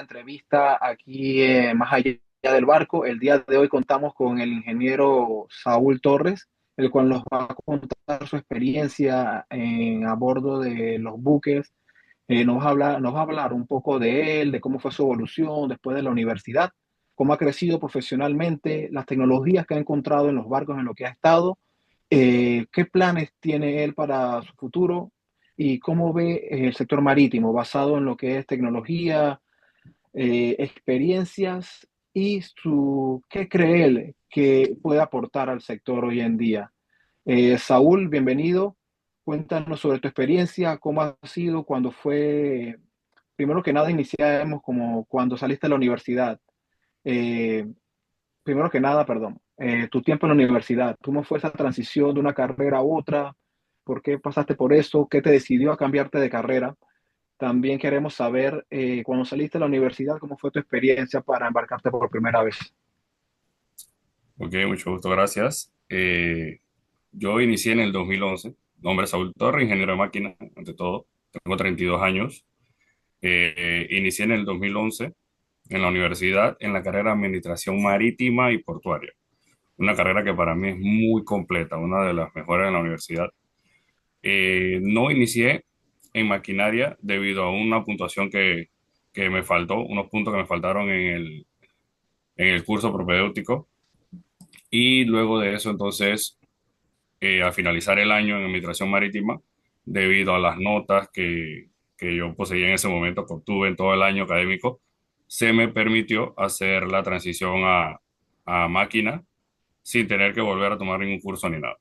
entrevista aquí más allá del barco. El día de hoy contamos con el ingeniero Saúl Torres, el cual nos va a contar su experiencia a bordo de los buques. Nos va a hablar un poco de él, de cómo fue su evolución después de la universidad, cómo ha crecido profesionalmente, las tecnologías que ha encontrado en los barcos en los que ha estado, qué planes tiene él para su futuro y cómo ve el sector marítimo basado en lo que es tecnología, experiencias y qué cree él que puede aportar al sector hoy en día. Saúl, bienvenido. Cuéntanos sobre tu experiencia, cómo ha sido cuando fue, primero que nada, iniciamos como cuando saliste de la universidad. Eh, Primero que nada, perdón, tu tiempo en la universidad, ¿cómo fue esa transición de una carrera a otra? ¿Por qué pasaste por eso? ¿Qué te decidió a cambiarte de carrera? También queremos saber, cuando saliste de la universidad, ¿cómo fue tu experiencia para embarcarte por primera vez? Ok, mucho gusto, gracias. Yo inicié en el 2011. Nombre es Saúl Torre, ingeniero de máquinas, ante todo. Tengo 32 años. Inicié en el 2011 en la universidad en la carrera de Administración Marítima y Portuaria. Una carrera que para mí es muy completa, una de las mejores en la universidad. No inicié en maquinaria debido a una puntuación que me faltó, unos puntos que me faltaron en el curso propedéutico. Y luego de eso, entonces, al finalizar el año en Administración Marítima, debido a las notas que yo poseía en ese momento, que obtuve en todo el año académico, se me permitió hacer la transición a máquina sin tener que volver a tomar ningún curso ni nada.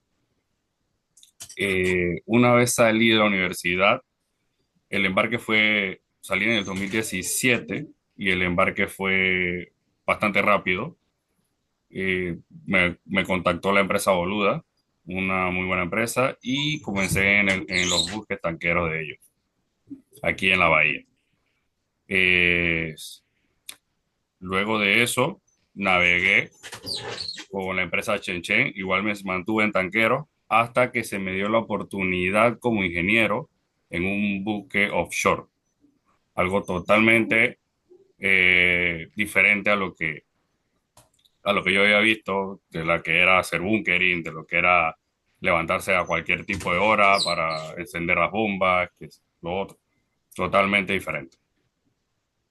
Una vez salí de la universidad, salí en el 2017 y el embarque fue bastante rápido. Me contactó la empresa Boluda, una muy buena empresa, y comencé en los buques tanqueros de ellos, aquí en la bahía. Eh, Luego de eso, navegué con la empresa Chenchen, igual me mantuve en tanquero, hasta que se me dio la oportunidad como ingeniero en un buque offshore, algo totalmente diferente a lo que yo había visto, de la que era hacer bunkering, de lo que era levantarse a cualquier tipo de hora para encender las bombas, que es lo otro, totalmente diferente.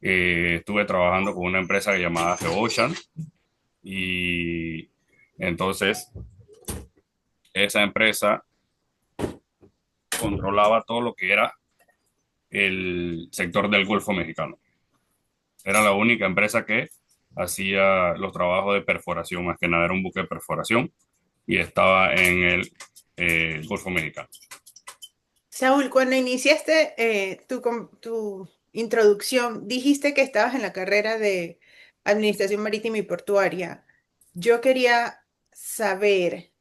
Estuve trabajando con una empresa llamada Geoshan y entonces esa empresa controlaba todo lo que era el sector del Golfo Mexicano. Era la única empresa que hacía los trabajos de perforación, más que nada era un buque de perforación y estaba en el Golfo Mexicano. Saúl, cuando iniciaste tu introducción, dijiste que estabas en la carrera de Administración Marítima y Portuaria. Yo quería saber,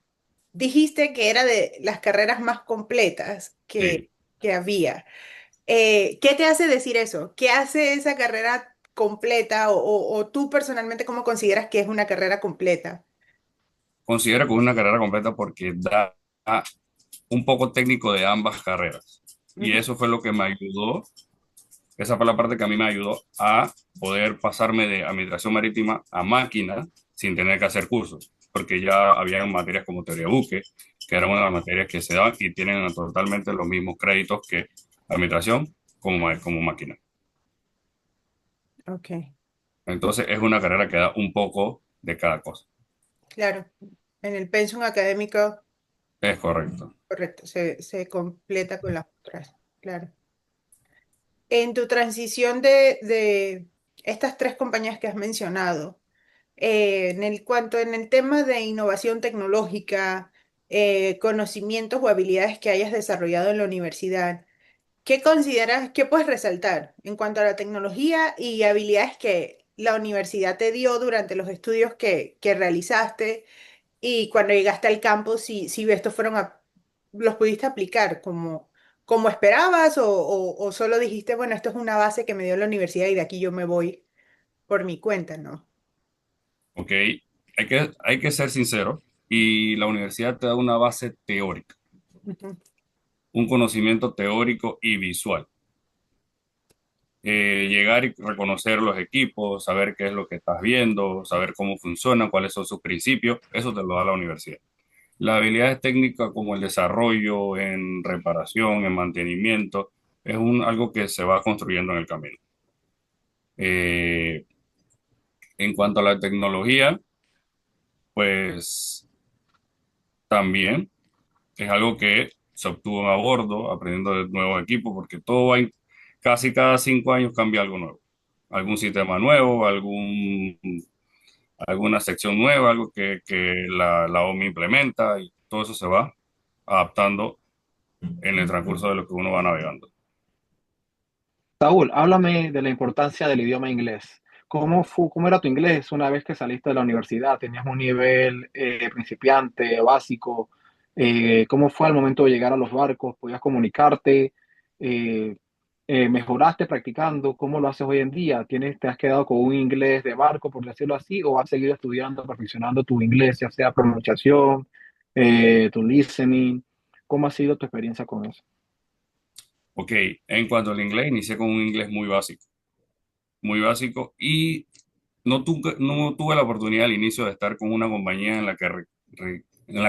dijiste que era de las carreras más completas Sí. que había. ¿Qué te hace decir eso? ¿Qué hace esa carrera completa o tú personalmente cómo consideras que es una carrera completa? Considero que es una carrera completa porque da un poco técnico de ambas carreras. Y Ujú. eso fue lo que me ayudó, esa fue la parte que a mí me ayudó a poder pasarme de administración marítima a máquina sin tener que hacer cursos, porque ya había materias como teoría de buque, que eran una de las materias que se dan y tienen totalmente los mismos créditos que administración como máquina. Ok, Entonces es una carrera que da un poco de cada cosa. claro. En el pensum académico. Es correcto. Correcto, se completa con las otras, claro. En tu transición de estas tres compañías que has mencionado, en el tema de innovación tecnológica, conocimientos o habilidades que hayas desarrollado en la universidad, ¿qué consideras, qué puedes resaltar en cuanto a la tecnología y habilidades que la universidad te dio durante los estudios que realizaste? Y cuando llegaste al campo, si estos los pudiste aplicar como esperabas o solo dijiste, bueno, esto es una base que me dio la universidad y de aquí yo me voy por mi cuenta, ¿no? ¿Ok? Hay que ser sincero y la universidad te da una base teórica, Ujú. un conocimiento teórico y visual. llegar y reconocer los equipos, saber qué es lo que estás viendo, saber cómo funcionan, cuáles son sus principios, eso te lo da la universidad. Las habilidades técnicas como el desarrollo en reparación, en mantenimiento, es algo que se va construyendo en el camino. Eh, en cuanto a la tecnología, pues también es algo que se obtuvo a bordo, aprendiendo de nuevos equipos, porque casi cada 5 años cambia algo nuevo. Algún sistema nuevo, alguna sección nueva, algo que la OMI implementa y todo eso se va adaptando en el transcurso de lo que uno va navegando. Saúl, háblame de la importancia del idioma inglés. ¿Cómo era tu inglés una vez que saliste de la universidad? ¿Tenías un nivel principiante, básico? ¿Cómo fue al momento de llegar a los barcos? ¿Podías comunicarte? Eh, ¿Mejoraste practicando? ¿Cómo lo haces hoy en día? ¿Te has quedado con un inglés de barco, por decirlo así, o has seguido estudiando, perfeccionando tu inglés, ya sea pronunciación, tu listening? ¿Cómo ha sido tu experiencia con eso? Ok, en cuanto al inglés, inicié con un inglés muy básico y no tuve la oportunidad al inicio de estar con una compañía en la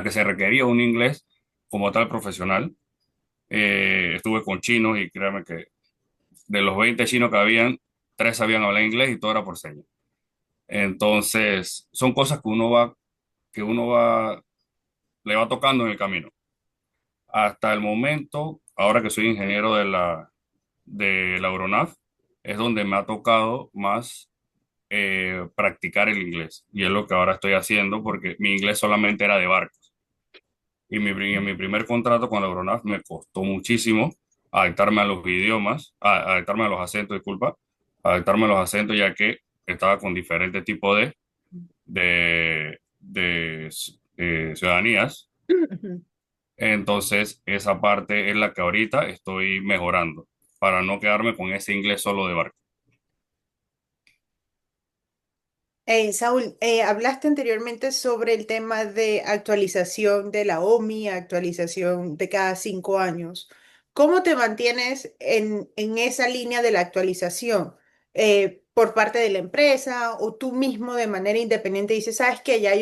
que se requería un inglés como tal profesional. Estuve con chinos y créanme que de los 20 chinos que habían, 3 sabían hablar inglés y todo era por señas. Entonces, son cosas que le va tocando en el camino. Hasta el momento, ahora que soy ingeniero de la Aeronaf, es donde me ha tocado más practicar el inglés. Y es lo que ahora estoy haciendo porque mi inglés solamente era de barcos. Y en mi primer contrato con la Aeronaf me costó muchísimo adaptarme a los idiomas, adaptarme a los acentos, disculpa, adaptarme a los acentos ya que estaba con diferentes tipos de ciudadanías. Entonces, esa parte es la que ahorita estoy mejorando para no quedarme con ese inglés solo de barco. Saúl, hablaste anteriormente sobre el tema de actualización de la OMI, actualización de cada 5 años. ¿Cómo te mantienes en esa línea de la actualización? ¿Por parte de la empresa o tú mismo de manera independiente dices, sabes que ya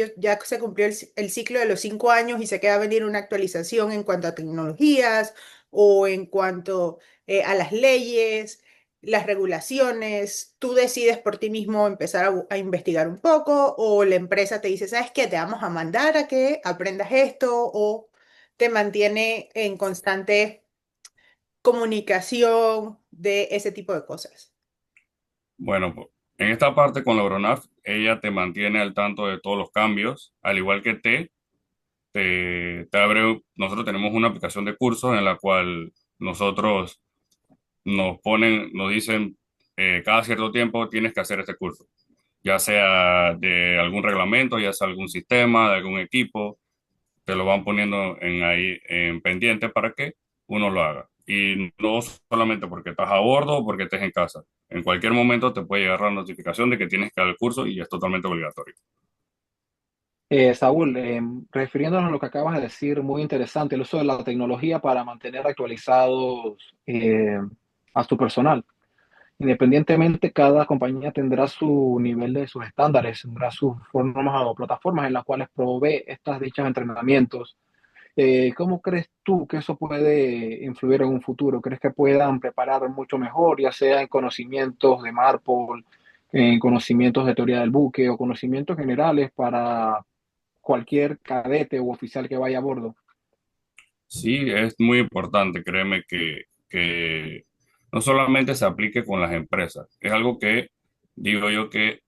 se cumplió el ciclo de los 5 años y se queda venir una actualización en cuanto a tecnologías o en cuanto a las leyes? Las regulaciones, tú decides por ti mismo empezar a investigar un poco o la empresa te dice, ¿sabes qué? Te vamos a mandar a que aprendas esto o te mantiene en constante comunicación de ese tipo de cosas. Bueno, pues, en esta parte con la Aeronaf, ella te mantiene al tanto de todos los cambios, al igual que te abre, nosotros tenemos una aplicación de cursos en la cual nosotros nos dicen, cada cierto tiempo tienes que hacer este curso, ya sea de algún reglamento, ya sea algún sistema, de algún equipo, te lo van poniendo ahí en pendiente para que uno lo haga. Y no solamente porque estás a bordo o porque estés en casa. En cualquier momento te puede llegar la notificación de que tienes que dar el curso y es totalmente obligatorio. Saúl, refiriéndonos a lo que acabas de decir, muy interesante el uso de la tecnología para mantener actualizados a su personal. Independientemente, cada compañía tendrá su nivel de sus estándares, tendrá sus formas o plataformas en las cuales provee estas dichos entrenamientos. ¿Cómo crees tú que eso puede influir en un futuro? ¿Crees que puedan preparar mucho mejor, ya sea en conocimientos de Marpol, en conocimientos de teoría del buque o conocimientos generales para cualquier cadete u oficial que vaya a bordo? Sí, es muy importante, créeme que no solamente se aplique con las empresas, es algo que digo yo que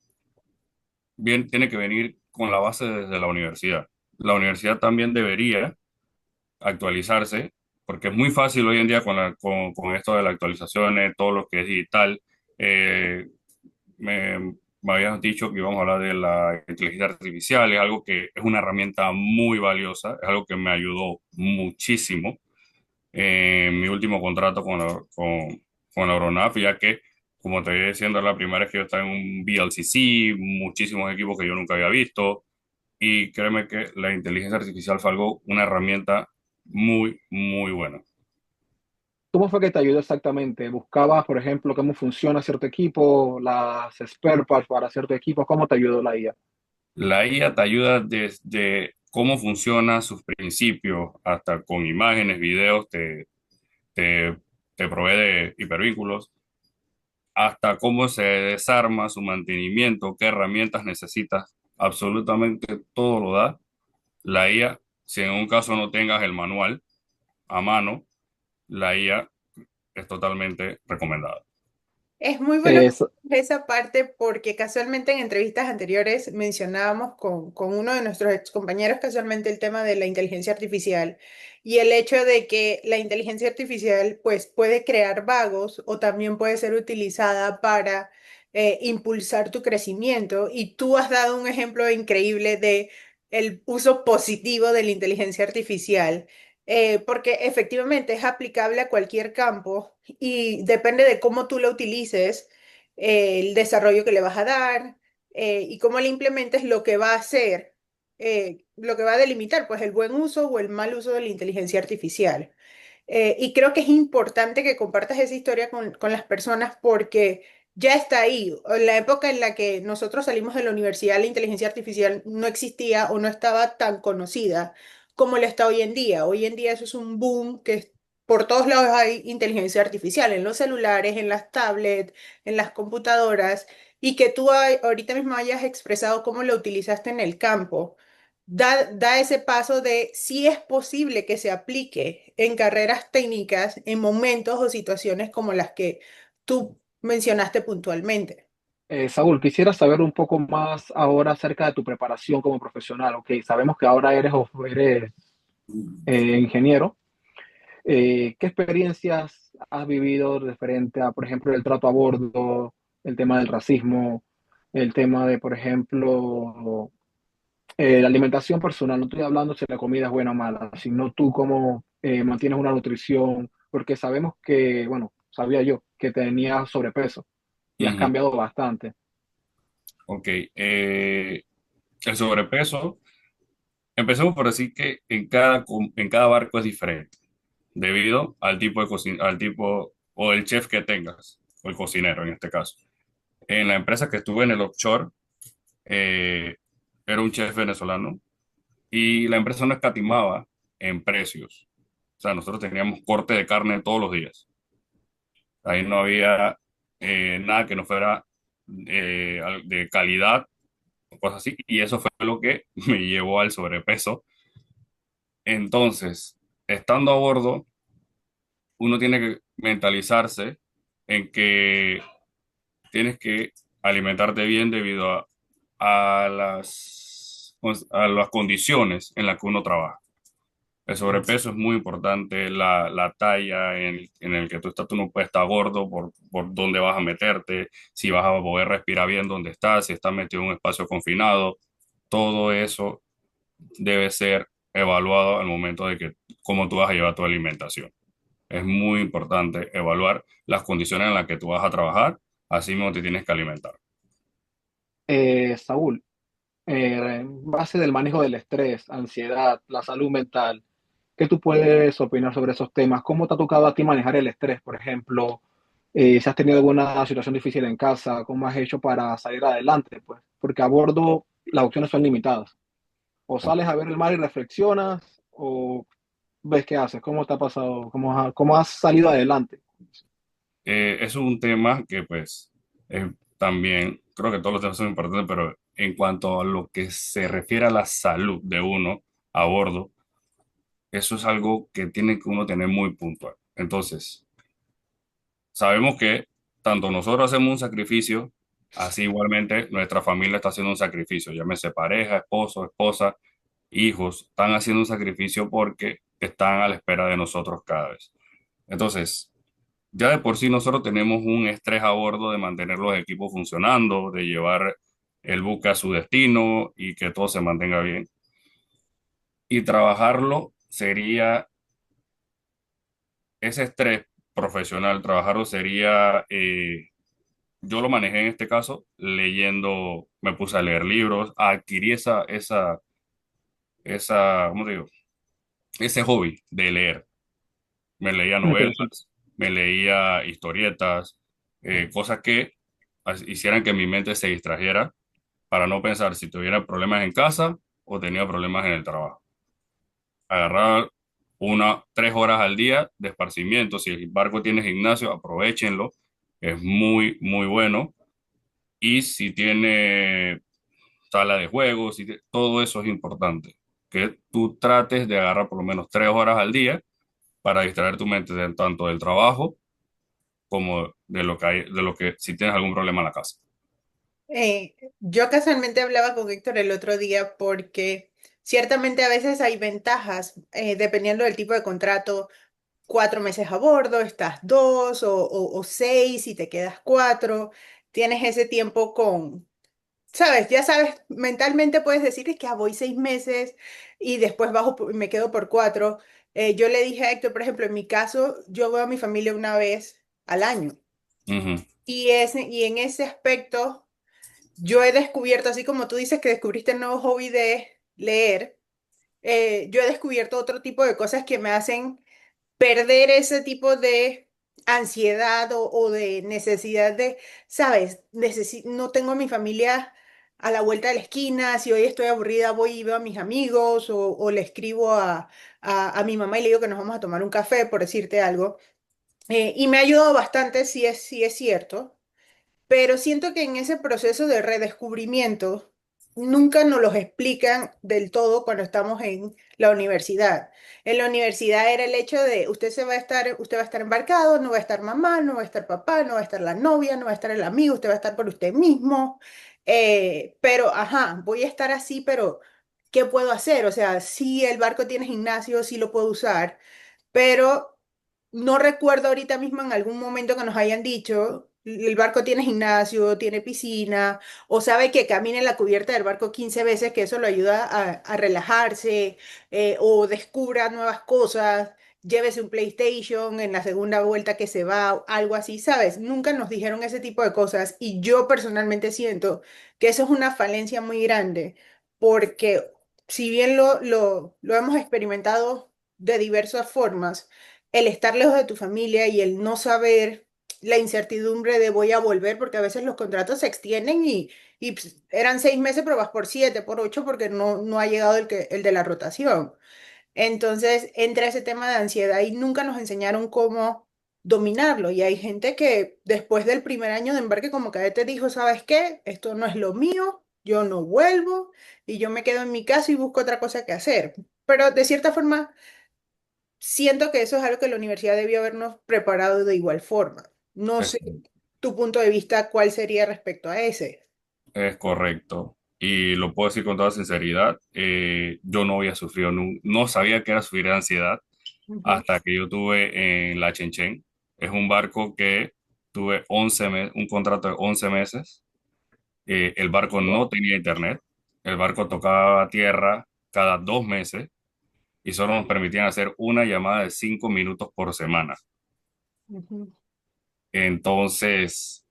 bien tiene que venir con la base desde la universidad. La universidad también debería actualizarse, porque es muy fácil hoy en día con esto de las actualizaciones, todo lo que es digital. Eh, me habías dicho que íbamos a hablar de la inteligencia artificial, es algo que es una herramienta muy valiosa, es algo que me ayudó muchísimo en mi último contrato con la Aeronaf, ya que, como te iba diciendo, la primera vez que yo estaba en un VLCC, muchísimos equipos que yo nunca había visto, y créeme que la inteligencia artificial fue una herramienta muy, muy buena. ¿Cómo fue que te ayudó exactamente? ¿Buscabas, por ejemplo, cómo funciona cierto equipo, las spare parts para cierto equipo? ¿Cómo te ayudó la IA? La IA te ayuda desde cómo funciona sus principios hasta con imágenes, videos, te, te provee de hipervínculos, hasta cómo se desarma su mantenimiento, qué herramientas necesitas. Absolutamente todo lo da la IA. Si en un caso no tengas el manual a mano, la IA es totalmente recomendada. Es muy bueno Es, esa parte porque casualmente en entrevistas anteriores mencionábamos con uno de nuestros ex compañeros casualmente el tema de la inteligencia artificial y el hecho de que la inteligencia artificial pues puede crear vagos o también puede ser utilizada para impulsar tu crecimiento y tú has dado un ejemplo increíble de el uso positivo de la inteligencia artificial. Porque efectivamente es aplicable a cualquier campo y depende de cómo tú lo utilices, el desarrollo que le vas a dar y cómo le implementes lo que va a hacer, lo que va a delimitar, pues el buen uso o el mal uso de la inteligencia artificial. Y creo que es importante que compartas esa historia con las personas porque ya está ahí. En la época en la que nosotros salimos de la universidad, la inteligencia artificial no existía o no estaba tan conocida como lo está hoy en día. Hoy en día eso es un boom por todos lados hay inteligencia artificial, en los celulares, en las tablets, en las computadoras, y que tú ahorita mismo hayas expresado cómo lo utilizaste en el campo. Da ese paso de si es posible que se aplique en carreras técnicas en momentos o situaciones como las que tú mencionaste puntualmente. Saúl, quisiera saber un poco más ahora acerca de tu preparación como profesional. Ok, sabemos que ahora eres ingeniero. ¿Qué experiencias has vivido referente a, por ejemplo, el trato a bordo, el tema del racismo, el tema de, por ejemplo, la alimentación personal? No estoy hablando si la comida es buena o mala, sino tú cómo mantienes una nutrición, porque sabemos que, bueno, sabía yo que tenías sobrepeso y has Ujú. cambiado bastante. Ok, el sobrepeso, empecemos por decir que en cada barco es diferente, debido al tipo de cocina, al tipo o el chef que tengas, o el cocinero en este caso. En la empresa que estuve en el offshore, eh, era un chef venezolano y la empresa no escatimaba en precios. O sea, nosotros teníamos corte de carne todos los días. Ahí no había nada que no fuera de calidad o cosas así. Y eso fue lo que me llevó al sobrepeso. Entonces, estando a bordo, uno tiene que mentalizarse en que tienes que alimentarte bien debido a las condiciones en las que uno trabaja. El sobrepeso es muy importante, la talla en el que tú estás, tú no puedes estar gordo por dónde vas a meterte, si vas a poder respirar bien donde estás, si estás metido en un espacio confinado, todo eso debe ser evaluado al momento de que cómo tú vas a llevar tu alimentación. Es muy importante evaluar las condiciones en las que tú vas a trabajar, así mismo te tienes que alimentar. Saúl, en base del manejo del estrés, ansiedad, la salud mental, ¿qué tú puedes opinar sobre esos temas? ¿Cómo te ha tocado a ti manejar el estrés, por ejemplo? Si has tenido alguna situación difícil en casa, ¿cómo has hecho para salir adelante? Pues, porque a bordo las opciones son limitadas. O sales a ver el mar y reflexionas, o ves qué haces. ¿Cómo te ha pasado? ¿Cómo has salido adelante? Es un tema que pues también creo que todos los temas son importantes, pero en cuanto a lo que se refiere a la salud de uno a bordo, eso es algo que tiene que uno tener muy puntual. Entonces, sabemos que tanto nosotros hacemos un sacrificio, así igualmente nuestra familia está haciendo un sacrificio, llámese pareja, esposo, esposa, hijos, están haciendo un sacrificio porque están a la espera de nosotros cada vez. Entonces, ya de por sí nosotros tenemos un estrés a bordo de mantener los equipos funcionando, de llevar el buque a su destino y que todo se mantenga bien. Y trabajarlo sería, ese estrés profesional, trabajarlo sería, yo lo manejé en este caso leyendo, me puse a leer libros, adquirí ¿cómo te digo? Ese hobby de leer. Me leía Interesante. novelas, me leía historietas, cosas que hicieran que mi mente se distrajera para no pensar si tuviera problemas en casa o tenía problemas en el trabajo. Agarrar 3 horas al día de esparcimiento. Si el barco tiene gimnasio, aprovéchenlo. Es muy, muy bueno. Y si tiene sala de juegos, todo eso es importante. Que tú trates de agarrar por lo menos 3 horas al día para distraer tu mente tanto del trabajo como de lo que hay, de lo que si tienes algún problema en la casa. Yo casualmente hablaba con Héctor el otro día porque ciertamente a veces hay ventajas, dependiendo del tipo de contrato, 4 meses a bordo, estás dos o seis y te quedas cuatro, tienes ese tiempo con, sabes, ya sabes, mentalmente puedes decir es que voy 6 meses y después bajo, me quedo por cuatro. Yo le dije a Héctor, por ejemplo, en mi caso, yo veo a mi familia una vez al año Ujú, y en ese aspecto yo he descubierto, así como tú dices que descubriste el nuevo hobby de leer, yo he descubierto otro tipo de cosas que me hacen perder ese tipo de ansiedad o de necesidad de, sabes, no tengo a mi familia a la vuelta de la esquina, si hoy estoy aburrida voy y veo a mis amigos o le escribo a mi mamá y le digo que nos vamos a tomar un café, por decirte algo. Y me ha ayudado bastante, sí es cierto, pero siento que en ese proceso de redescubrimiento nunca nos los explican del todo cuando estamos en la universidad. En la universidad era el hecho de usted va a estar embarcado, no va a estar mamá, no va a estar papá, no va a estar la novia, no va a estar el amigo, usted va a estar por usted mismo. Pero, ajá, voy a estar así, pero ¿qué puedo hacer? O sea, si el barco tiene gimnasio, sí lo puedo usar, pero no recuerdo ahorita mismo en algún momento que nos hayan dicho, el barco tiene gimnasio, tiene piscina, o sabe que camine en la cubierta del barco 15 veces, que eso lo ayuda a relajarse, o descubra nuevas cosas, llévese un PlayStation en la segunda vuelta que se va, algo así, ¿sabes? Nunca nos dijeron ese tipo de cosas y yo personalmente siento que eso es una falencia muy grande, porque si bien lo hemos experimentado de diversas formas, el estar lejos de tu familia y el no saber la incertidumbre de voy a volver, porque a veces los contratos se extienden y pues, eran 6 meses, pero vas por 7, por 8, porque no ha llegado el de la rotación. Entonces entra ese tema de ansiedad y nunca nos enseñaron cómo dominarlo. Y hay gente que después del primer año de embarque como cadete dijo, ¿sabes qué? Esto no es lo mío, yo no vuelvo y yo me quedo en mi casa y busco otra cosa que hacer. Pero de cierta forma siento que eso es algo que la universidad debió habernos preparado de igual forma. No Es, sé tu punto de vista, cuál sería respecto a ese. es correcto. Y lo puedo decir con toda sinceridad, yo no había sufrido, no sabía que era sufrir ansiedad Ujú, hasta que yo tuve en la Chenchen. Es un barco que tuve 11 meses, un contrato de 11 meses. El barco no tenía internet. El barco tocaba tierra cada 2 meses y solo nos permitían hacer una llamada de 5 minutos por semana. ujú, Entonces,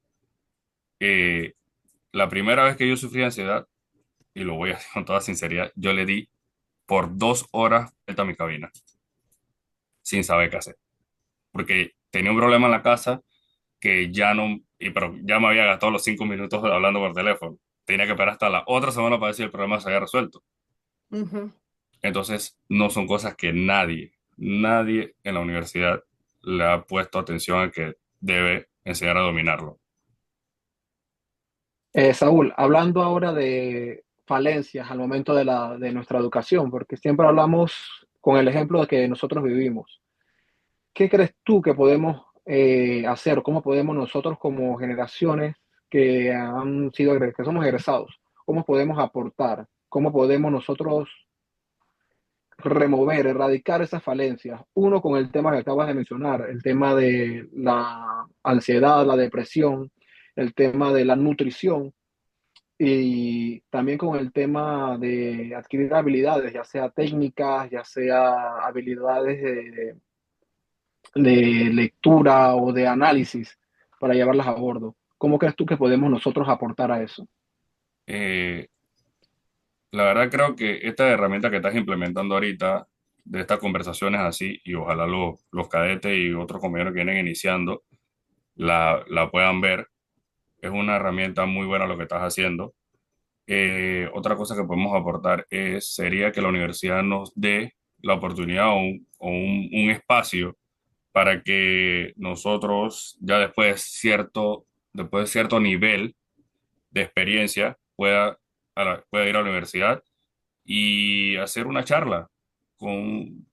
eh, la primera vez que yo sufrí ansiedad, y lo voy a decir con toda sinceridad, yo le di por 2 horas vuelta a mi cabina sin saber qué hacer. Porque tenía un problema en la casa que ya no, pero ya me había gastado los 5 minutos hablando por teléfono. Tenía que esperar hasta la otra semana para ver si el problema se había resuelto. ujú. Entonces, no son cosas que nadie en la universidad le ha puesto atención a que debe enseñar a dominarlo. Saúl, hablando ahora de falencias al momento de nuestra educación, porque siempre hablamos con el ejemplo de que nosotros vivimos. ¿Qué crees tú que podemos hacer? ¿Cómo podemos nosotros como generaciones que somos egresados, cómo podemos aportar? ¿Cómo podemos nosotros remover, erradicar esas falencias? Uno, con el tema que acabas de mencionar, el tema de la ansiedad, la depresión, el tema de la nutrición y también con el tema de adquirir habilidades, ya sea técnicas, ya sea habilidades de lectura o de análisis para llevarlas a bordo. ¿Cómo crees tú que podemos nosotros aportar a eso? Eh, la verdad creo que esta herramienta que estás implementando ahorita de estas conversaciones así y ojalá los cadetes y otros compañeros que vienen iniciando la puedan ver. Es una herramienta muy buena lo que estás haciendo. Otra cosa que podemos aportar sería que la universidad nos dé la oportunidad o un espacio para que nosotros ya después de cierto nivel de experiencia pueda ir a la universidad y hacer una charla con,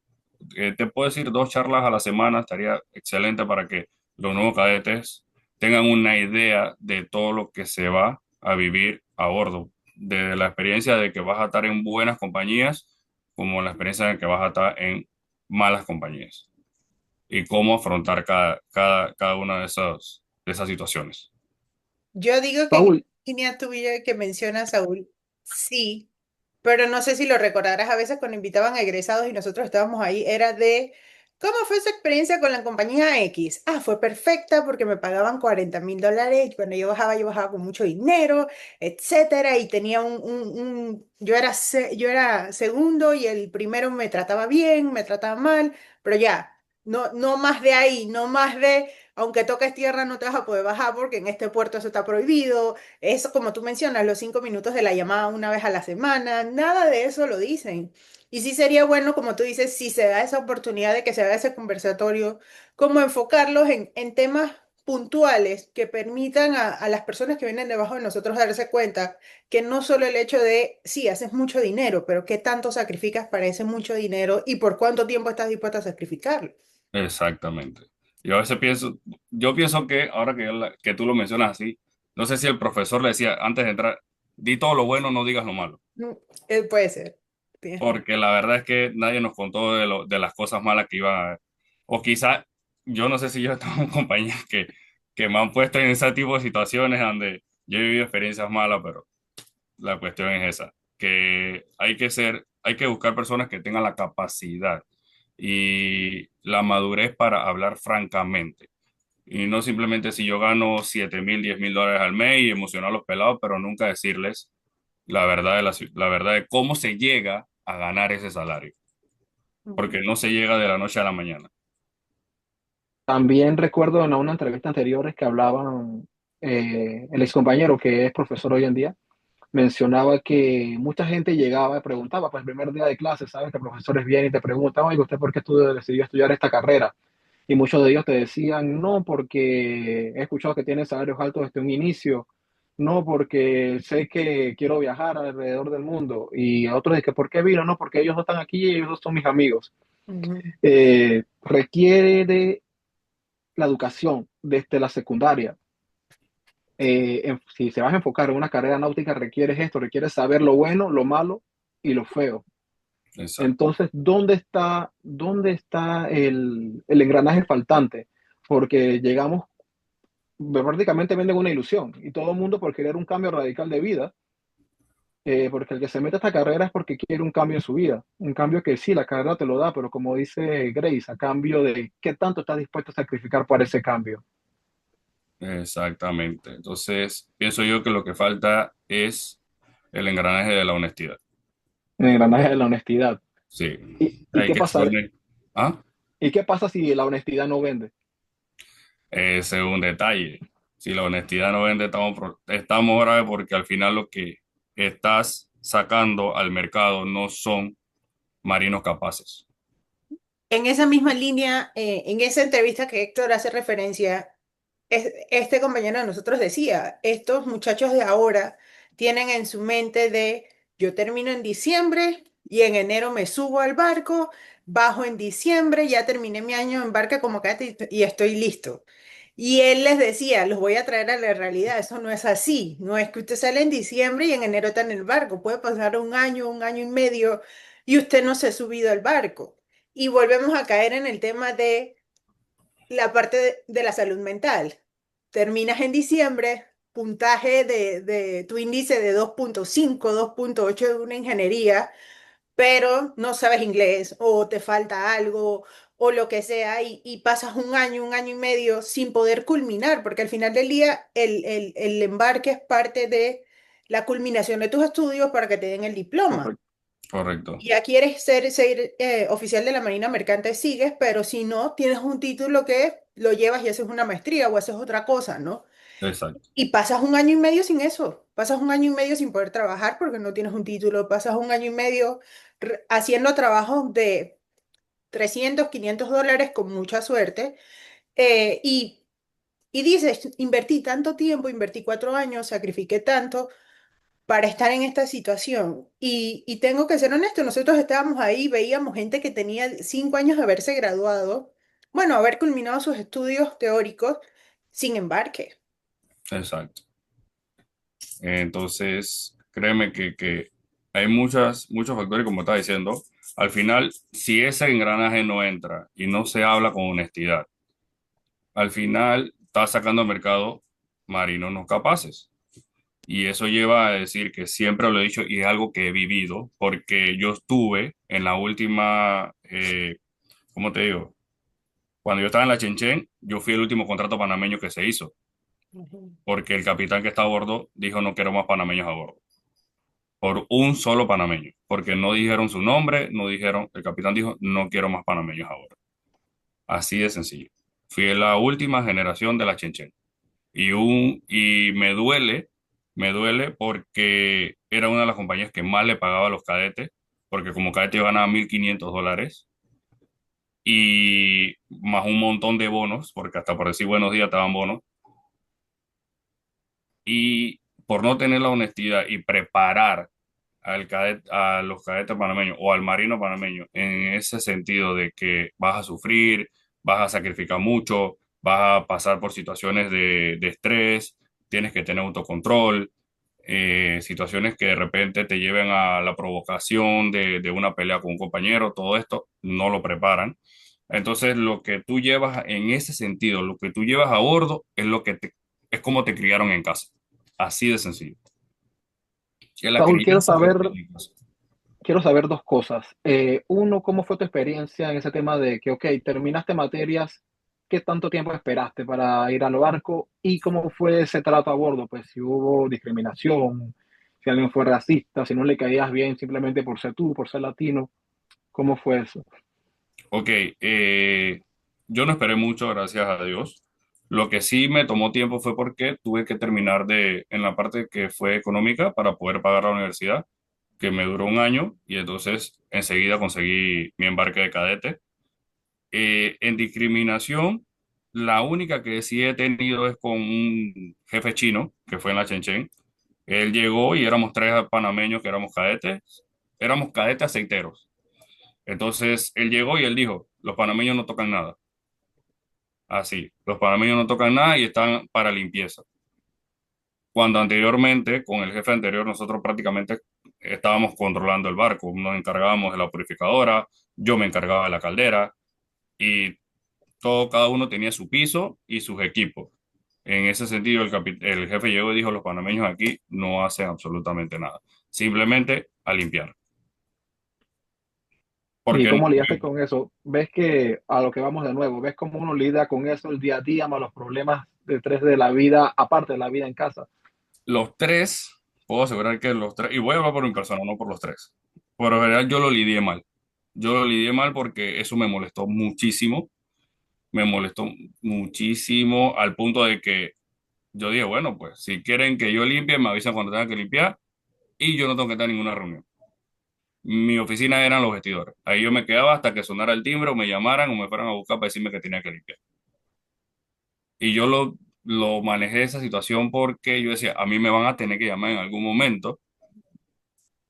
te puedo decir 2 charlas a la semana, estaría excelente para que los nuevos cadetes tengan una idea de todo lo que se va a vivir a bordo, de la experiencia de que vas a estar en buenas compañías, como la experiencia de que vas a estar en malas compañías y cómo afrontar cada una de esas situaciones. Yo digo que en esa Saúl, línea tuya que menciona Saúl, sí, pero no sé si lo recordarás a veces cuando invitaban a egresados y nosotros estábamos ahí, era de, ¿cómo fue su experiencia con la compañía X? Ah, fue perfecta porque me pagaban $40.000 y cuando yo bajaba con mucho dinero, etcétera, y tenía yo era segundo y el primero me trataba bien, me trataba mal, pero ya, no más de ahí, no más de aunque toques tierra no te vas a poder bajar porque en este puerto eso está prohibido. Eso, como tú mencionas, los 5 minutos de la llamada una vez a la semana, nada de eso lo dicen. Y sí sería bueno, como tú dices, si se da esa oportunidad de que se haga ese conversatorio, como enfocarlos en temas puntuales que permitan a las personas que vienen debajo de nosotros darse cuenta que no solo el hecho de, sí, haces mucho dinero, pero qué tanto sacrificas para ese mucho dinero y por cuánto tiempo estás dispuesto a sacrificarlo. Exactamente. Yo pienso que ahora que tú lo mencionas así, no sé si el profesor le decía antes de entrar, di todo lo bueno, no digas lo malo, Mm, puede ser. Tienes razón. porque la verdad es que nadie nos contó de las cosas malas que iban a haber. O quizá, yo no sé si yo tengo compañías que me han puesto en ese tipo de situaciones donde yo he vivido experiencias malas, pero la cuestión es esa, que hay que buscar personas que tengan la capacidad y la madurez para hablar francamente. Y no simplemente si yo gano 7.000, $10.000 al mes y emocionar a los pelados, pero nunca decirles la verdad la verdad de cómo se llega a ganar ese salario, Ujú. porque no se llega de la noche a la mañana. también recuerdo en una entrevista anterior que hablaban, el excompañero que es profesor hoy en día, mencionaba que mucha gente llegaba y preguntaba, pues el primer día de clase, sabes que profesores vienen y te preguntan, oye, ¿usted por qué decidió estudiar esta carrera? Y muchos de ellos te decían, no, porque he escuchado que tienen salarios altos desde un inicio, no, porque sé que quiero viajar alrededor del mundo. Y otros de que, ¿por qué vino? No, porque ellos no están aquí y ellos no son mis amigos. Ujú. Requiere de la educación desde la secundaria. Si se vas a enfocar en una carrera náutica, requieres esto, requieres saber lo bueno, lo malo y lo feo. Exacto. Entonces, dónde está el engranaje faltante? Porque llegamos, prácticamente venden una ilusión y todo el mundo por querer un cambio radical de vida, porque el que se mete a esta carrera es porque quiere un cambio en su vida, un cambio que sí, la carrera te lo da, pero como dice Grace, a cambio de qué tanto estás dispuesto a sacrificar por ese cambio. Exactamente. Entonces, pienso yo que lo que falta es el engranaje de la honestidad. El engranaje de la honestidad. Sí, ¿Y hay qué que ser pasa? honesto. ¿Ah? ¿Y qué pasa si la honestidad no vende? Ese es un detalle. Si la honestidad no vende, estamos graves porque al final lo que estás sacando al mercado no son marinos capaces. En esa misma línea, en esa entrevista que Héctor hace referencia, este compañero de nosotros decía, estos muchachos de ahora tienen en su mente de, yo termino en diciembre y en enero me subo al barco, bajo en diciembre, ya terminé mi año en barca como cadete y estoy listo. Y él les decía, los voy a traer a la realidad, eso no es así, no es que usted sale en diciembre y en enero está en el barco, puede pasar un año y medio y usted no se ha subido al barco. Y volvemos a caer en el tema de la parte de la salud mental. Terminas en diciembre, puntaje de tu índice de 2.5, 2.8 de una ingeniería, pero no sabes inglés o te falta algo o lo que sea y pasas un año y medio sin poder culminar, porque al final del día el embarque es parte de la culminación de tus estudios para que te den el diploma. Correcto. correcto, Ya quieres ser oficial de la Marina Mercante, sigues, pero si no, tienes un título que lo llevas y haces una maestría o haces otra cosa, ¿no? exacto, Y pasas un año y medio sin eso, pasas un año y medio sin poder trabajar porque no tienes un título, pasas un año y medio haciendo trabajos de 300 $500 con mucha suerte, eh, y, y dices, invertí tanto tiempo, invertí 4 años, sacrifiqué tanto para estar en esta situación. Y tengo que ser honesto, nosotros estábamos ahí, veíamos gente que tenía 5 años de haberse graduado, bueno, haber culminado sus estudios teóricos sin embarque. exacto. Entonces, créeme que hay muchos factores, como estaba diciendo. Al final, si ese engranaje no entra y no se habla con honestidad, al final está sacando al mercado marinos no capaces. Y eso lleva a decir que siempre lo he dicho y es algo que he vivido, porque yo estuve en la última, ¿cómo te digo? Cuando yo estaba en la Chenchen, yo fui el último contrato panameño que se hizo, Ujú. porque el capitán que estaba a bordo dijo no quiero más panameños a bordo, por un solo panameño, porque no dijeron su nombre, no dijeron, el capitán dijo no quiero más panameños a bordo. Así de sencillo. Fui la última generación de la Chenchen. Y me duele porque era una de las compañías que más le pagaba a los cadetes, porque como cadete yo ganaba $1,500 y más un montón de bonos, porque hasta por decir buenos días te daban bonos, y por no tener la honestidad y preparar a los cadetes panameños o al marino panameño en ese sentido de que vas a sufrir, vas a sacrificar mucho, vas a pasar por situaciones de estrés, tienes que tener autocontrol, situaciones que de repente te lleven a la provocación de una pelea con un compañero, todo esto no lo preparan. Entonces, lo que tú llevas en ese sentido, lo que tú llevas a bordo es es como te criaron en casa. Así de sencillo. Que la Saúl, crianza se tiene en casa. quiero saber dos cosas. Uno, ¿cómo fue tu experiencia en ese tema de que, ok, terminaste materias, qué tanto tiempo esperaste para ir al barco y cómo fue ese trato a bordo? Pues si hubo discriminación, si alguien fue racista, si no le caías bien simplemente por ser tú, por ser latino, ¿cómo fue eso? Ok, yo no esperé mucho, gracias a Dios. Lo que sí me tomó tiempo fue porque tuve que terminar en la parte que fue económica para poder pagar la universidad, que me duró un año y entonces enseguida conseguí mi embarque de cadete. En discriminación, la única que sí he tenido es con un jefe chino que fue en la Chenchen. Él llegó y éramos tres panameños que éramos cadetes aceiteros. Entonces él llegó y él dijo, los panameños no tocan nada. Así, los panameños no tocan nada y están para limpieza. Cuando anteriormente, con el jefe anterior, nosotros prácticamente estábamos controlando el barco. Nos encargábamos de la purificadora, yo me encargaba de la caldera y cada uno tenía su piso y sus equipos. En ese sentido, el jefe llegó y dijo, los panameños aquí no hacen absolutamente nada, simplemente a limpiar. ¿Y Porque no, cómo lidiaste con eso? ¿Ves que a lo que vamos de nuevo? ¿Ves cómo uno lidia con eso el día a día, más los problemas detrás de la vida, aparte de la vida en casa? los tres, puedo asegurar que los tres, y voy a hablar por mi persona, no por los tres. Por lo general, yo lo lidié mal. Yo lo lidié mal porque eso me molestó muchísimo al punto de que yo dije, bueno, pues si quieren que yo limpie, me avisan cuando tengan que limpiar y yo no tengo que estar en ninguna reunión. Mi oficina eran los vestidores. Ahí yo me quedaba hasta que sonara el timbre o me llamaran o me fueran a buscar para decirme que tenía que limpiar. Y yo lo manejé esa situación porque yo decía, a mí me van a tener que llamar en algún momento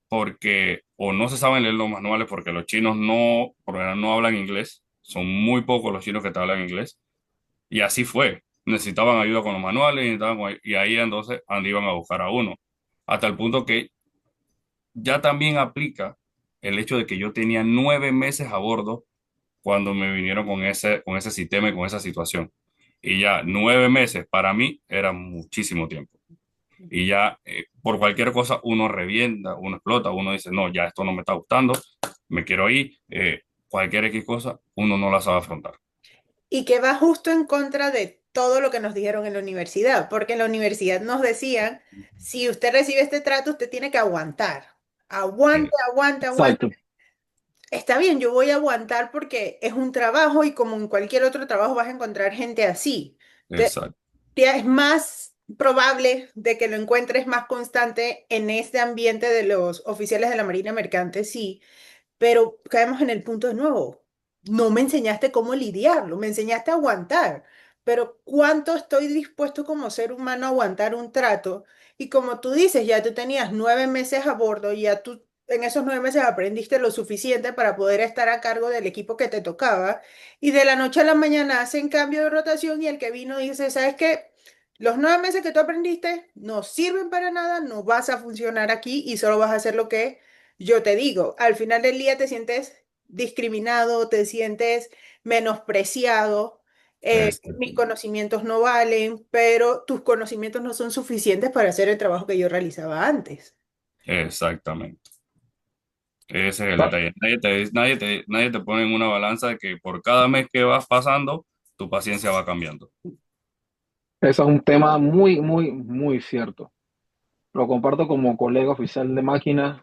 porque o no se saben leer los manuales porque los chinos no, por lo general no hablan inglés. Son muy pocos los chinos que te hablan inglés. Y así fue. Necesitaban ayuda con los manuales y ahí entonces donde iban a buscar a uno. Hasta el punto que ya también aplica el hecho de que yo tenía 9 meses a bordo cuando me vinieron con ese sistema y con esa situación. Y ya 9 meses para mí era muchísimo tiempo. Y ya por cualquier cosa uno revienta, uno explota, uno dice, no, ya esto no me está gustando, me quiero ir, cualquier X cosa, uno no la sabe afrontar. Y que va justo en contra de todo lo que nos dijeron en la universidad, porque en la universidad nos decían, si usted recibe este trato, usted tiene que aguantar. Aguante, Eh, aguante, aguante. Exacto. Está bien, yo voy a aguantar porque es un trabajo y como en cualquier otro trabajo vas a encontrar gente así. exacto, Es más probable de que lo encuentres más constante en este ambiente de los oficiales de la Marina Mercante, sí, pero caemos en el punto de nuevo. No me enseñaste cómo lidiarlo, me enseñaste a aguantar, pero ¿cuánto estoy dispuesto como ser humano a aguantar un trato? Y como tú dices, ya tú tenías 9 meses a bordo, y ya tú en esos 9 meses aprendiste lo suficiente para poder estar a cargo del equipo que te tocaba, y de la noche a la mañana hacen cambio de rotación y el que vino dice, ¿sabes qué? Los 9 meses que tú aprendiste no sirven para nada, no vas a funcionar aquí y solo vas a hacer lo que yo te digo. Al final del día te sientes discriminado, te sientes menospreciado, mis exactamente. conocimientos no valen, pero tus conocimientos no son suficientes para hacer el trabajo que yo realizaba antes. Exactamente. Ese es el Sa- detalle. Nadie te pone en una balanza de que por cada mes que vas pasando, tu paciencia va cambiando. Eso es un tema muy, muy, muy cierto. Lo comparto como colega oficial de máquina.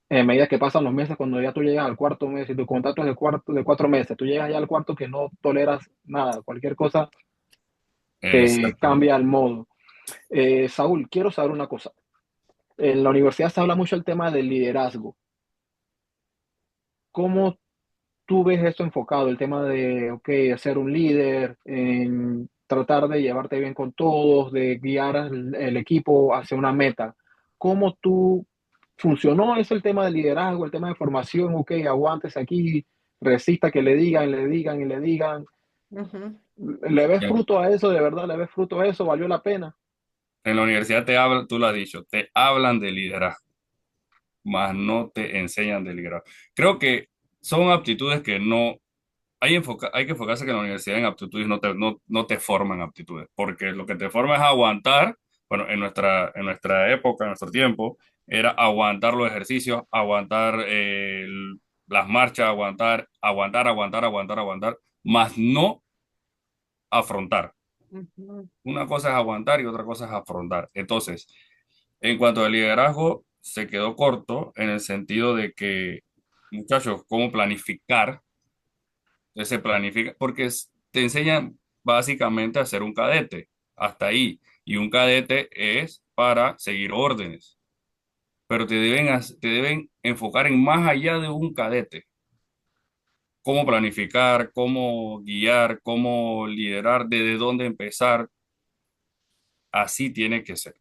En medida que pasan los meses, cuando ya tú llegas al cuarto mes y tu contrato es de 4 meses, tú llegas ya al cuarto que no toleras nada, cualquier cosa te Exactamente. cambia el modo. Saúl, quiero saber una cosa. En la universidad se habla mucho el tema del liderazgo. ¿Cómo tú ves esto enfocado? El tema de, ok, de ser un líder, en tratar de llevarte bien con todos, de guiar el equipo hacia una meta. ¿Cómo tú funcionó eso, el tema del liderazgo, el tema de formación? Ok, aguántese aquí, resista que le digan, le digan y le digan. Ujú, ¿Le ves En fruto a eso? ¿De verdad le ves fruto a eso? ¿Valió la pena? en la universidad te hablan, tú lo has dicho, te hablan de liderazgo, mas no te enseñan de liderazgo. Creo que son aptitudes que no, hay que enfocarse que en la universidad en aptitudes no te forman aptitudes, porque lo que te forma es aguantar, bueno, en nuestra época, en nuestro tiempo, era aguantar los ejercicios, aguantar las marchas, aguantar, más no afrontar. ujú, Una cosa es aguantar y otra cosa es afrontar. Entonces, en cuanto al liderazgo, se quedó corto en el sentido de que, muchachos, cómo planificar, se planifica, porque te enseñan básicamente a ser un cadete, hasta ahí. Y un cadete es para seguir órdenes, pero te deben enfocar en más allá de un cadete. Cómo planificar, cómo guiar, cómo liderar, desde dónde empezar, así tiene que ser.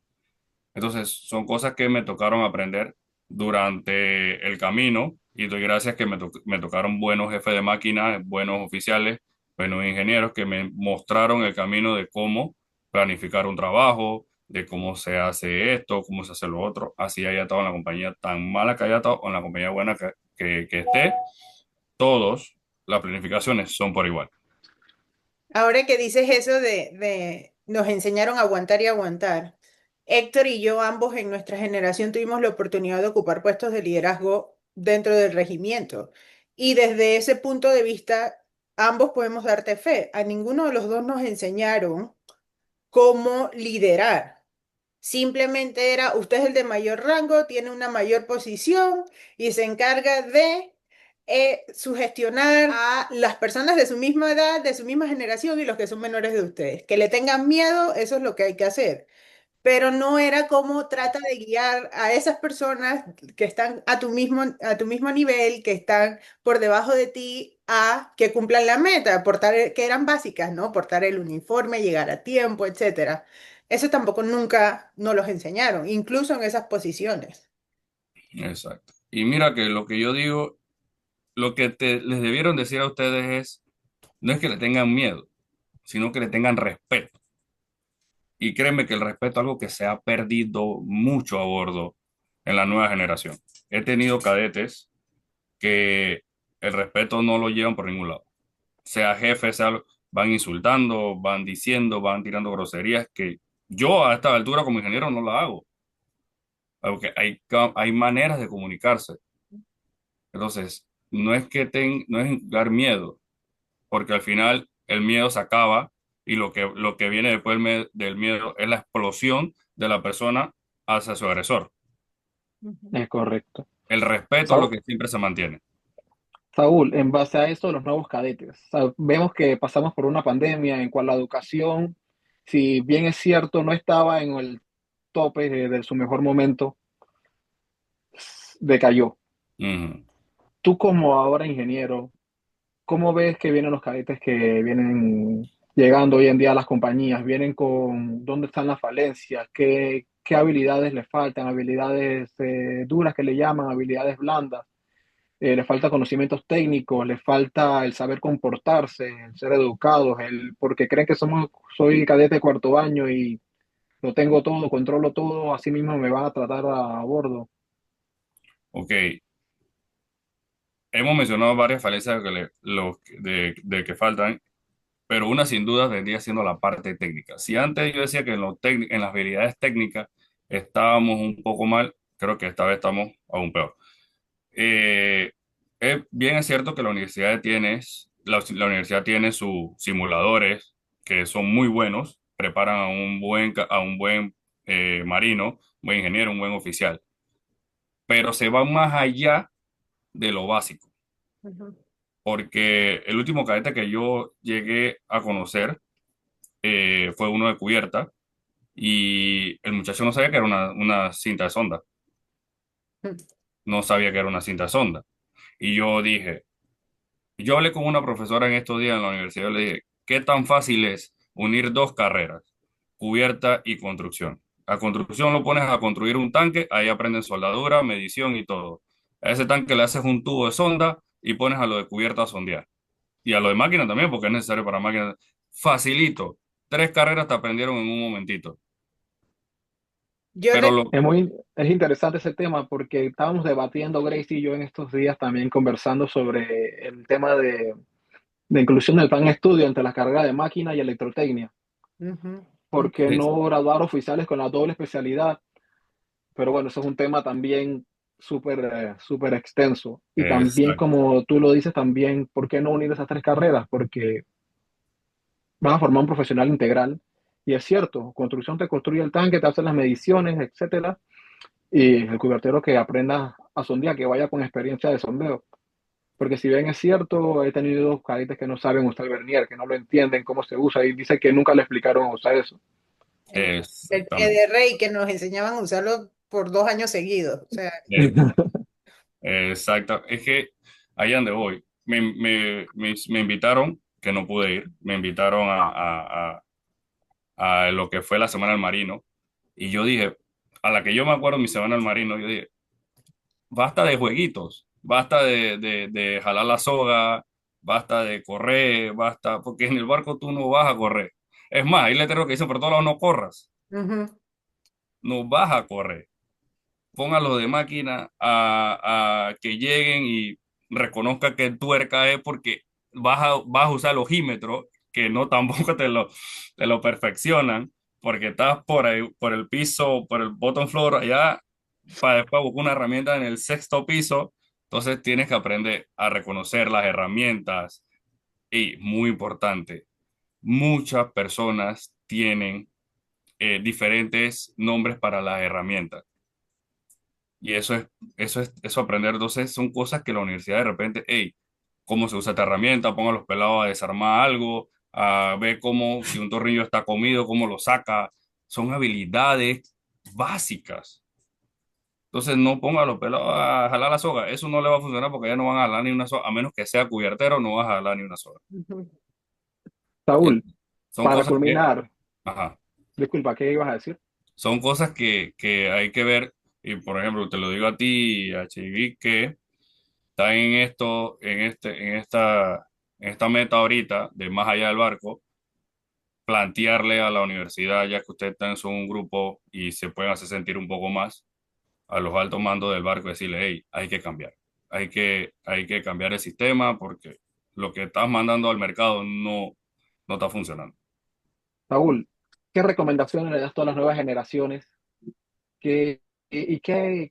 Entonces, son cosas que me tocaron aprender durante el camino y doy gracias que me tocaron buenos jefes de máquina, buenos oficiales, buenos ingenieros que me mostraron el camino de cómo planificar un trabajo, de cómo se hace esto, cómo se hace lo otro. Así haya estado en la compañía tan mala que haya estado o en la compañía buena que esté, todos las planificaciones son por igual. Ahora que dices eso de nos enseñaron a aguantar y aguantar, Héctor y yo ambos en nuestra generación tuvimos la oportunidad de ocupar puestos de liderazgo dentro del regimiento. Y desde ese punto de vista, ambos podemos darte fe. A ninguno de los dos nos enseñaron cómo liderar. Simplemente era, usted es el de mayor rango, tiene una mayor posición y se encarga de sugestionar a las personas de su misma edad, de su misma generación y los que son menores de ustedes. Que le tengan miedo, eso es lo que hay que hacer. Pero no era como trata de guiar a esas personas que están a tu mismo nivel, que están por debajo de ti, a que cumplan la meta, que eran básicas, ¿no? Portar el uniforme, llegar a tiempo, etcétera. Eso tampoco nunca nos los enseñaron, incluso en esas posiciones. Exacto. Y mira que lo que yo digo, lo que les debieron decir a ustedes es, no es que le tengan miedo, sino que le tengan respeto. Y créeme que el respeto es algo que se ha perdido mucho a bordo en la nueva generación. He tenido cadetes que el respeto no lo llevan por ningún lado. Sea jefe, van insultando, van diciendo, van tirando groserías que yo a esta altura como ingeniero no la hago. Porque hay maneras de comunicarse. Entonces, no es dar miedo, porque al final el miedo se acaba y lo que viene después del miedo es la explosión de la persona hacia su agresor. Ujú. Es correcto. El respeto es lo Saúl, que siempre se mantiene. Saúl, en base a eso, los nuevos cadetes. Vemos que pasamos por una pandemia en cual la educación, si bien es cierto, no estaba en el tope de su mejor momento, decayó. Ujú. Tú como ahora ingeniero, ¿cómo ves que vienen los cadetes que vienen llegando hoy en día a las compañías? ¿Vienen con dónde están las falencias? ¿Qué habilidades les faltan? ¿Habilidades duras que le llaman? ¿Habilidades blandas? ¿Les falta conocimientos técnicos? ¿Les falta el saber comportarse, el ser educados? Porque creen que soy cadete de cuarto año y lo tengo todo, controlo todo, así mismo me van a tratar a bordo. Ok, hemos mencionado varias falencias de que faltan, pero una sin duda vendría siendo la parte técnica. Si antes yo decía que en las habilidades técnicas estábamos un poco mal, creo que esta vez estamos aún peor. Eh, bien es cierto que la universidad tiene sus simuladores que son muy buenos, preparan a un buen marino, un buen ingeniero, un buen oficial, pero se van más allá de lo básico, Ujú. porque el último cadete que yo llegué a conocer fue uno de cubierta y el muchacho no sabía que era una cinta de sonda, no sabía que era una cinta de sonda. Y yo dije, yo hablé con una profesora en estos días en la universidad y le dije, ¿qué tan fácil es unir dos carreras, cubierta y construcción? A construcción lo pones a construir un tanque, ahí aprenden soldadura, medición y todo. A ese tanque le haces un tubo de sonda y pones a lo de cubierta a sondear. Y a lo de máquina también, porque es necesario para máquinas. Facilito. Tres carreras te aprendieron en un momentito. Yo Pero le, lo... Es interesante ese tema porque estábamos debatiendo, Grace y yo, en estos días también conversando sobre el tema de inclusión del plan de estudio entre la carrera de máquina y electrotecnia. Ujú, ujú. ¿Por qué no graduar oficiales con la doble especialidad? Pero bueno, eso es un tema también súper extenso. Y también, Exacto. como tú lo dices, también, ¿por qué no unir esas tres carreras? Porque vas a formar un profesional integral. Y es cierto, construcción te construye el tanque, te hace las mediciones, etcétera. Y el cubiertero que aprenda a sondear, que vaya con experiencia de sondeo. Porque si bien es cierto, he tenido dos cadetes que no saben usar el vernier, que no lo entienden cómo se usa y dice que nunca le explicaron a usar eso. El pie Exactamente. de rey que nos enseñaban a usarlo por 2 años seguidos. O sea, Exacto. Es que ahí donde voy. Me invitaron, que no pude ir, me invitaron a lo que fue la Semana del Marino. Y yo dije, a la que yo me acuerdo, mi Semana del Marino, yo dije, basta de jueguitos, basta de jalar la soga, basta de correr, basta, porque en el barco tú no vas a correr. Es más, hay letreros que dicen por todos lados, no corras, ujú. no vas a correr. Póngalo de máquina a que lleguen y reconozca que tuerca es porque vas a usar el ojímetro, que no tampoco te lo perfeccionan, porque estás por ahí, por el piso, por el bottom floor allá, para después buscar una herramienta en el sexto piso. Entonces tienes que aprender a reconocer las herramientas y, muy importante, muchas personas tienen diferentes nombres para las herramientas. Y eso aprender. Entonces, son cosas que la universidad de repente, hey, cómo se usa esta herramienta, ponga a los pelados a desarmar algo, a ver cómo, si un tornillo está comido, cómo lo saca. Son habilidades básicas. Entonces, no ponga a los pelados a jalar la soga. Eso no le va a funcionar porque ya no van a jalar ni una soga. A menos que sea cubiertero, no vas a jalar ni una soga. Ujú. Eh, Saúl, Son para cosas que, culminar, ajá, disculpa, ¿qué ibas a decir? son cosas que hay que ver. Y, por ejemplo, te lo digo a ti, a Chivi, que está en esto, en esta meta ahorita de más allá del barco, plantearle a la universidad, ya que ustedes están en un grupo y se pueden hacer sentir un poco más, a los altos mandos del barco, decirle, hey, hay que cambiar, hay que cambiar el sistema porque lo que estás mandando al mercado no está funcionando. Saúl, ¿qué recomendaciones le das a todas las nuevas generaciones?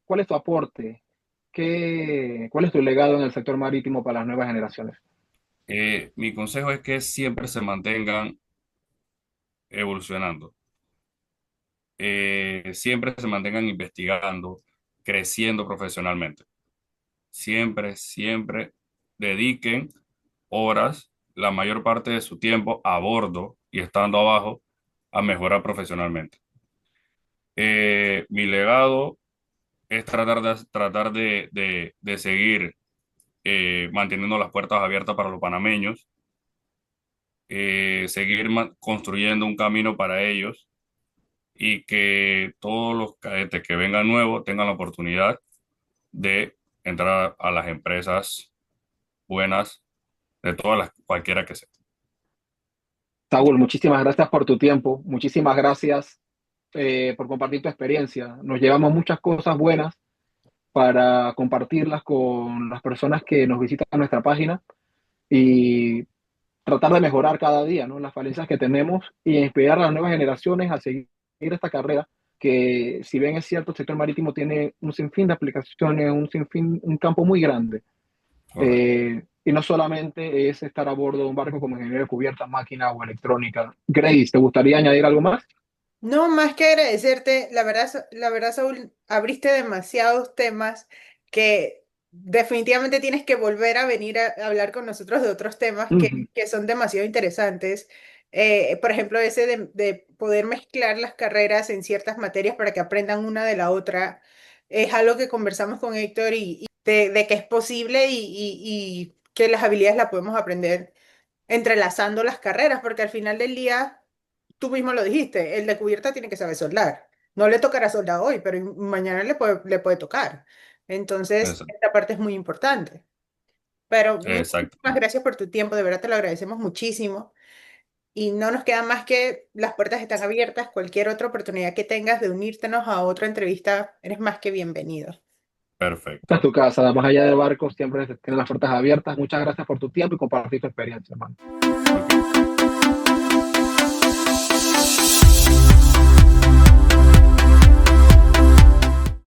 ¿Cuál es tu aporte? ¿Cuál es tu legado en el sector marítimo para las nuevas generaciones? Mi consejo es que siempre se mantengan evolucionando, siempre se mantengan investigando, creciendo profesionalmente. siempre dediquen horas, la mayor parte de su tiempo a bordo y estando abajo a mejorar profesionalmente. Mi legado es tratar de seguir manteniendo las puertas abiertas para los panameños, seguir construyendo un camino para ellos y que todos los cadetes que vengan nuevos tengan la oportunidad de entrar a las empresas buenas de todas las, cualquiera que sea. Saúl, muchísimas gracias por tu tiempo, muchísimas gracias por compartir tu experiencia. Nos llevamos muchas cosas buenas para compartirlas con las personas que nos visitan en nuestra página y tratar de mejorar cada día, ¿no? Las falencias que tenemos y inspirar a las nuevas generaciones a seguir esta carrera, que si bien es cierto, el sector marítimo tiene un sinfín de aplicaciones, un sinfín, un campo muy grande. Correcto. Y no solamente es estar a bordo de un barco como ingeniero de cubierta, máquina o electrónica. Grace, ¿te gustaría añadir algo más? No, más que agradecerte, la verdad, Saúl, abriste demasiados temas que definitivamente tienes que volver a venir a hablar con nosotros de otros temas Ujú. que son demasiado interesantes. Por ejemplo, ese de poder mezclar las carreras en ciertas materias para que aprendan una de la otra. Es algo que conversamos con Héctor y de que es posible y que las habilidades las podemos aprender entrelazando las carreras, porque al final del día, tú mismo lo dijiste, el de cubierta tiene que saber soldar. No le tocará soldar hoy, pero mañana le puede tocar. Entonces, Exacto. esta parte es muy importante. Pero muchísimas Exactamente. gracias por tu tiempo, de verdad te lo agradecemos muchísimo. Y no nos queda más que las puertas están abiertas. Cualquier otra oportunidad que tengas de unírtenos a otra entrevista, eres más que bienvenido. Perfecto. Esta es tu casa, más allá de barcos, siempre tienes las puertas abiertas. Muchas gracias por tu tiempo y compartir tu experiencia, hermano. Ok.